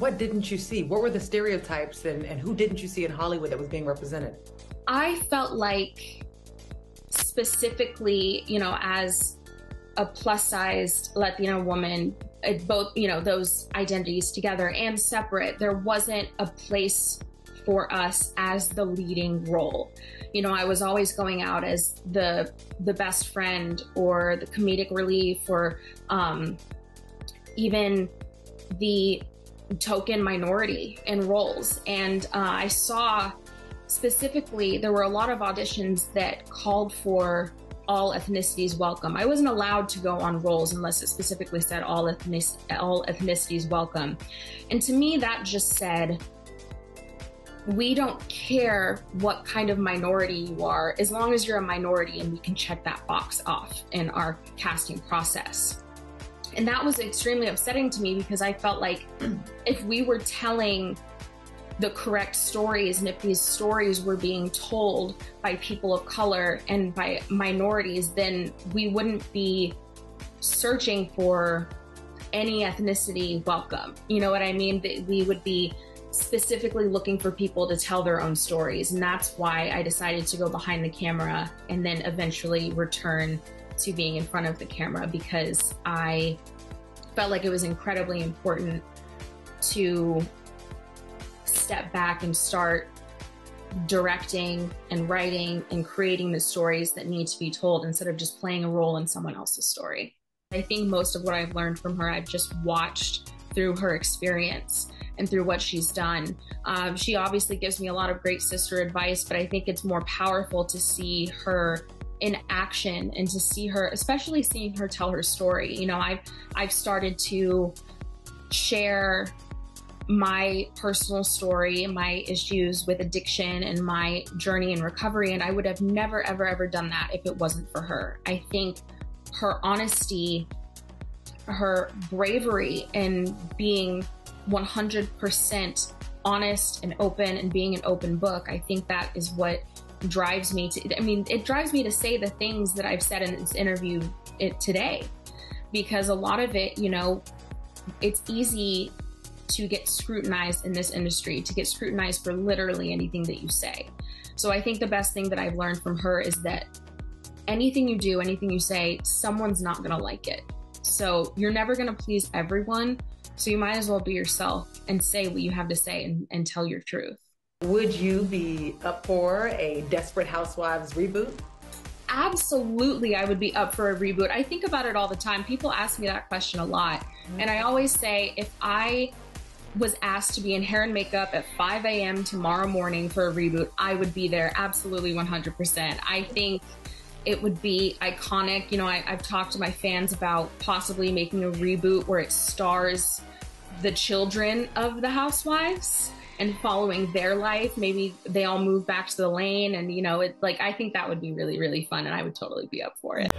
What didn't you see? What were the stereotypes and who didn't you see in Hollywood that was being represented? I felt like specifically, you know, as a plus-sized Latina woman, both, you know, those identities together and separate, there wasn't a place for us as the leading role. You know, I was always going out as the best friend or the comedic relief or even the token minority in roles. And I saw specifically, there were a lot of auditions that called for all ethnicities welcome. I wasn't allowed to go on roles unless it specifically said all ethnicities welcome. And to me, that just said, we don't care what kind of minority you are, as long as you're a minority and we can check that box off in our casting process. And that was extremely upsetting to me because I felt like if we were telling the correct stories and if these stories were being told by people of color and by minorities, then we wouldn't be searching for any ethnicity welcome. You know what I mean? We would be specifically looking for people to tell their own stories. And that's why I decided to go behind the camera and then eventually return to being in front of the camera, because I felt like it was incredibly important to step back and start directing and writing and creating the stories that need to be told instead of just playing a role in someone else's story. I think most of what I've learned from her, I've just watched through her experience and through what she's done. She obviously gives me a lot of great sister advice, but I think it's more powerful to see her in action and to see her, especially seeing her tell her story. You know, I've started to share my personal story, my issues with addiction and my journey in recovery, and I would have never, ever, ever done that if it wasn't for her. I think her honesty, her bravery in being 100% honest and open and being an open book, I think that is what drives me to, I mean, it drives me to say the things that I've said in this interview today, because a lot of it, you know, it's easy to get scrutinized in this industry, to get scrutinized for literally anything that you say. So I think the best thing that I've learned from her is that anything you do, anything you say, someone's not gonna like it. So you're never gonna please everyone. So you might as well be yourself and say what you have to say and tell your truth. Would you be up for a Desperate Housewives reboot? Absolutely, I would be up for a reboot. I think about it all the time. People ask me that question a lot. And I always say, if I was asked to be in hair and makeup at 5 a.m. tomorrow morning for a reboot, I would be there absolutely 100%. I think it would be iconic. You know, I've talked to my fans about possibly making a reboot where it stars the children of the housewives and following their life. Maybe they all move back to the lane and, you know, I think that would be really, really fun and I would totally be up for it.